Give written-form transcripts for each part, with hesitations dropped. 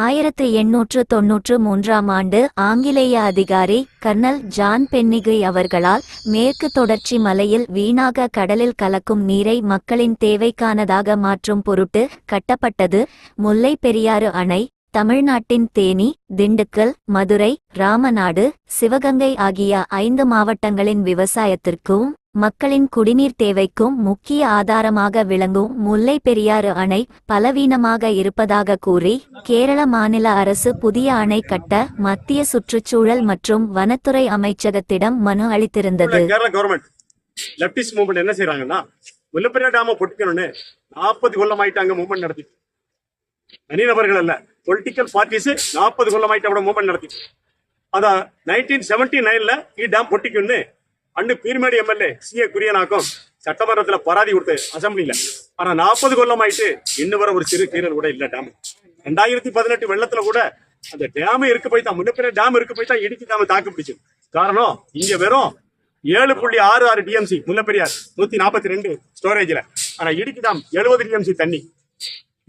1893 ஆண்டு ஆங்கிலேய அதிகாரி கர்னல் ஜான் பென்னிகை அவர்களால் மேற்கு தொடர்ச்சி மலையில் வீணாக கடலில் கலக்கும் நீரை மக்களின் தேவைக்கானதாக மாற்றும் பொருட்டு கட்டப்பட்டது முல்லை பெரியாறு அணை. தமிழ்நாட்டின் தேனி, திண்டுக்கல், மதுரை, ராமநாடு, சிவகங்கை ஆகிய 5 மாவட்டங்களின் விவசாயத்திற்கும் மக்களின் குடிநீர் தேவைக்கும் முக்கிய ஆதாரமாக விளங்கும் முல்லை பெரியாறு அணை பலவீனமாக இருப்பதாக கூறி கேரள மாநில அரசு புதிய அணை கட்ட மத்திய சுற்றுச்சூழல் மற்றும் வனத்துறை அமைச்சகத்திடம் மனு அளித்திருந்தது. கேரள கவர்மெண்ட் லெப்டிஸ்ட் மூவ்மெண்ட் என்ன செய்யறாங்கன்னா முல்லை பெரியாறு டேமை பொட்டிக்கணும்னு 40 கொல்லமாயிட்டாங்க மூவ்மெண்ட் நடத்தி. தனிநபர்கள் அல்ல, பொலிட்டிக்கல் பார்ட்டிஸ் 40 கொல்லமாயிட்ட மூவ்மெண்ட் நடத்தி. அத 1979ல டேம் பொட்டிக்குன்னு அண்ணு பீர்மேடு எம்எல்ஏ CA குரியனாக்கும் சட்டமன்றத்துல பராதி கொடுத்து அசம்பிளில. ஆனா 40 கொல்லமாயிட்டு இன்னும் வர ஒரு சிறு கீரல் கூட இல்ல டேம். 2018 வெள்ளத்துல கூட அந்த டேம் இருக்கு போய் தான் முன்னப்பிற டேம் இருக்கு போய் தான் இடுக்கி டேம் தாக்கு பிடிச்சு. காரணம் இங்க வெறும் 7.66 TMC முல்லை பெரியார் 142 ஸ்டோரேஜ்ல. ஆனா இடுக்கி டேம் 70 TMC தண்ணி.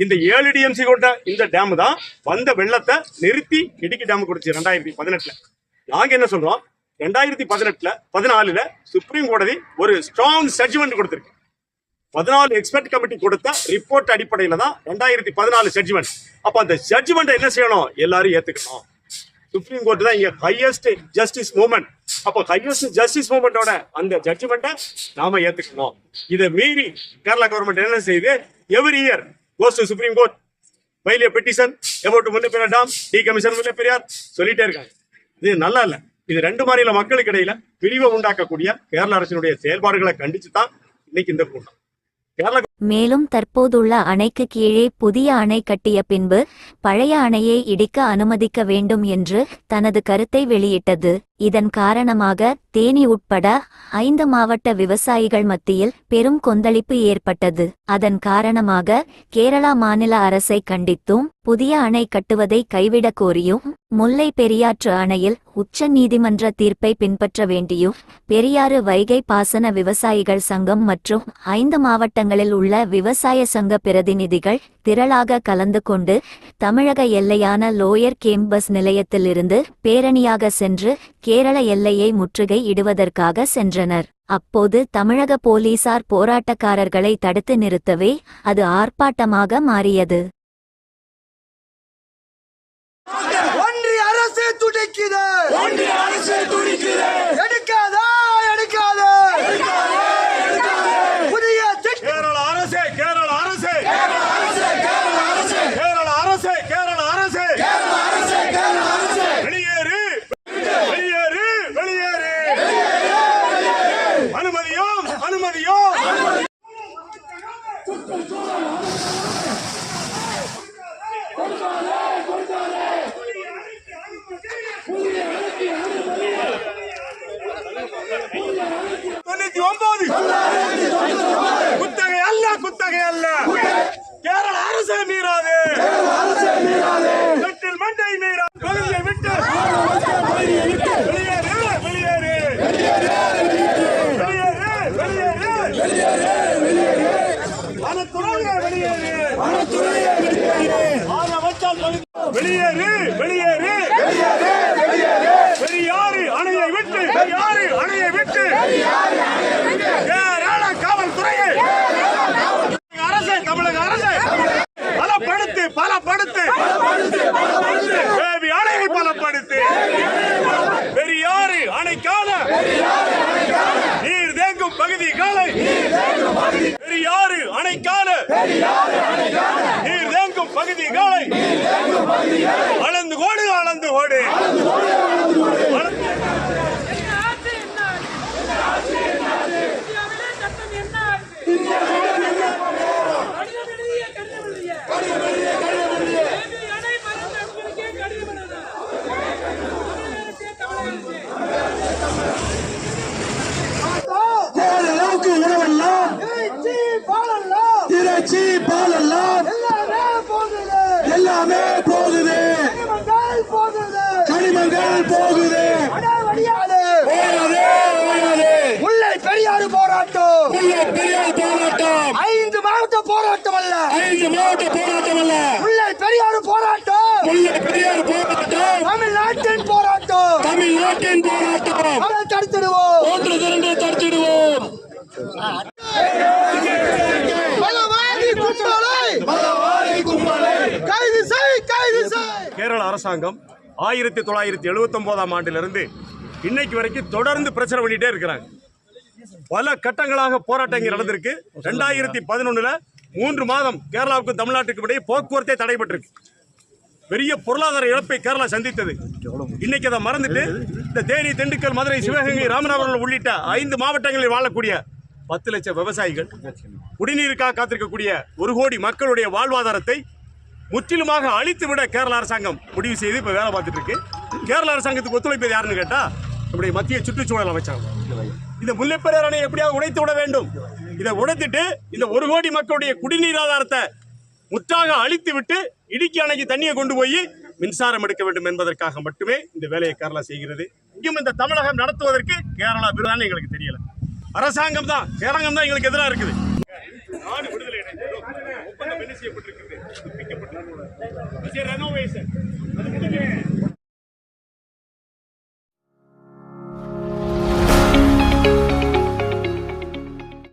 இந்த 7 TMC கொண்ட இந்த டேம் தான் வந்த வெள்ளத்தை நிறுத்தி இடுக்கி டேம் கொடுத்து 2018ல. நாங்க என்ன சொல்றோம், 2014ல சுப்ரீம் கோடதி ஒரு ஸ்ட்ராங் ஜட்ஜ்மெண்ட் கொடுத்திருக்கு. 14 எக்ஸ்பர்ட் கமிட்டி கொடுத்த ரிப்போர்ட் அடிப்படையில தான் 2014 ஜட்ஜ்மெண்ட். அப்ப அந்த ஜட்ஜ்மெண்ட் என்ன செய்யணும், எல்லாரும் ஏத்துக்கணும். சுப்ரீம் கோர்ட் தான் இங்க ஹையஸ்ட் ஜஸ்டிஸ் மூவ்மெண்ட். அப்போ ஹையஸ்ட் ஜஸ்டிஸ் மூவ்மெண்டோட அந்த ஜட்ஜ்மெண்ட்டை நாம ஏத்துக்கணும். இதை மீறி கேரளா கவர்மெண்ட் என்ன செய்யுது, every year goes to Supreme Court, file a petition about Mullai Periyar dam, decommission Mullai Periyar சொல்லிட்டே இருக்காங்க. இது நல்லா இல்ல. இது 2 மாநில மக்களுக்கு இடையில பிரிவை உண்டாக்கக்கூடிய கேரள அரசினுடைய செயல்பாடுகளை கண்டிச்சு தான் இன்னைக்கு இந்த கூட்டம். மேலும் தற்போதுள்ள அணைக்கு கீழே புதிய அணை கட்டிய பின்பு பழைய அணையை இடிக்க அனுமதிக்க வேண்டும் என்று தனது கருத்தை வெளியிட்டது. இதன் காரணமாக தேனி உட்பட 5 மாவட்ட விவசாயிகள் மத்தியில் பெரும் கொந்தளிப்பு ஏற்பட்டது. அதன் காரணமாக கேரளா மாநில அரசை கண்டித்தும் புதிய அணை கட்டுவதை கைவிட கோரியும் முல்லை பெரியாற்று அணையில் உச்ச நீதிமன்ற தீர்ப்பை பின்பற்ற வேண்டியும் பெரியாறு வைகை பாசன விவசாயிகள் சங்கம் மற்றும் 5 மாவட்டங்களில் உள்ள விவசாய சங்க பிரதிநிதிகள் திரளாக கலந்து கொண்டு தமிழக எல்லையான லோயர் கேம்பஸ் நிலையத்திலிருந்து பேரணியாக சென்று கேரள எல்லையை முற்றுகை இடுவதற்காக சென்றனர். அப்போது தமிழக போலீசார் போராட்டக்காரர்களை தடுத்து நிறுத்தவே அது ஆர்ப்பாட்டமாக மாறியது. ஒன்றிய அரசு துடிக்குது, ஒன்றிய அரசு துடிக்குது, எடுக்காதே எடுக்காதே புதிய கேரள அரசே, கேரள அரசே, கேரள அரசே, கேரள அரசே, கேரள அரசே, கேரள அரசே, கேரள அரசே, கேரள அரசே, வெளியேறு வெளியேறு வெளியேறு, அனுமதியோம் அனுமதியோம். குத்தகை அல்ல, குத்தகை அல்ல, கேரள அரசை மீறாது, கட்டில் மண்டை மீறாது, பகுதியை விட்டு வெளியேறு வெளியேறு வெளியேறு வெளியேறு, வனத்துறையே வெளியேறு, வனத்துறையே வெளியேறு, வெளியேறு வெளியேறு வெளியேறு, பெரியாறு அணையை விட்டு, பெரியாறு அணையை விட்டு கேரள காவல்துறையை அரசு, தமிழக அரசு பலப்படுத்து பலப்படுத்து, தேவி அணையை பலப்படுத்து, பெரியாறு அணைக்கான நீர் தேங்கும் பகுதிகளை, பெரியாறு அணைக்கான நீர் தேங்கும் பகுதிகளை அளந்து கோடு, அளந்து கோடு. இறைச்சி பாலெல்லாம் எல்லாமே போகுது, கனிமங்கள் போகுது, முல்லை பெரியாறு போராட்டம், முல்லை பெரியாறு போராட்டம் 5 மாவட்ட போராட்டம் அல்ல 5 மாவட்ட போராட்டம் அல்ல, முல்லை பெரியாறு போராட்டம் முல்லை பெரியாறு போராட்டம், தமிழ்நாட்டின் போராட்டம் தமிழ்நாட்டின் போராட்டம். அதை தடுத்திடுவோம். ஒன்று திரண்டு தடுத்திடுவோம். பலவாதி கும்பலை கைது செய். கேரள அரசாங்கம் 1979ஆம் ஆண்டிலிருந்து இன்னைக்கு வரைக்கும் தொடர்ந்து பிரச்சனை பண்ணிட்டே இருக்கிறாங்க. பல கட்டங்களாக போராட்டங்கள் நடந்திருக்கு. 2011 3 மாதம் கேரளாவுக்கும் தமிழ்நாட்டுக்கு இடையே போக்குவரத்தே தடைபட்டிருக்கு. பெரிய பொருளாதார இழப்பை கேரளா சந்தித்தது. இன்னைக்கு அதை மறந்துட்டு இந்த தேனி, திண்டுக்கல், மதுரை, சிவகங்கை, ராமநாதபுரம் உள்ளிட்ட 5 மாவட்டங்களில் வாழக்கூடிய 10 லட்சம் விவசாயிகள், குடிநீருக்காக காத்திருக்கக்கூடிய 1 கோடி மக்களுடைய வாழ்வாதாரத்தை முற்றிலுமாக அழித்துவிட கேரள அரசாங்கம் முடிவு செய்து இப்ப வேலை பார்த்துட்டு இருக்கு. கேரள அரசாங்கத்துக்கு ஒத்துழைப்பது யாருன்னு கேட்டா நம்முடைய மத்திய சுற்றுச்சூழல் அமைச்சகம். இந்த முல்லைப்பெரியாறு அணையை எப்படியாவது உடைத்து விட வேண்டும். இதை உடைத்துட்டு இந்த 1 கோடி மக்களுடைய குடிநீர் ஆதாரத்தை முற்றாக அழித்து விட்டு இடுக்கி அணைக்கு தண்ணியை கொண்டு போய் மின்சாரம் எடுக்க வேண்டும் என்பதற்காக மட்டுமே இந்த வேலையை கேரளா செய்கிறது. இங்கும் இந்த தமிழகம் நடத்துவதற்கு கேரளா விருதான எங்களுக்கு தெரியல. அரசாங்கம் தான் எங்களுக்கு எதிராக இருக்குது. நாடு விடுதலை அடைந்ததும் ஒப்பந்தம் என்ன செய்யப்பட்டிருக்கிறது? புதுப்பிக்கப்பட்டிருக்கிறது. ரெனோவேஷன் அது முடிஞ்சு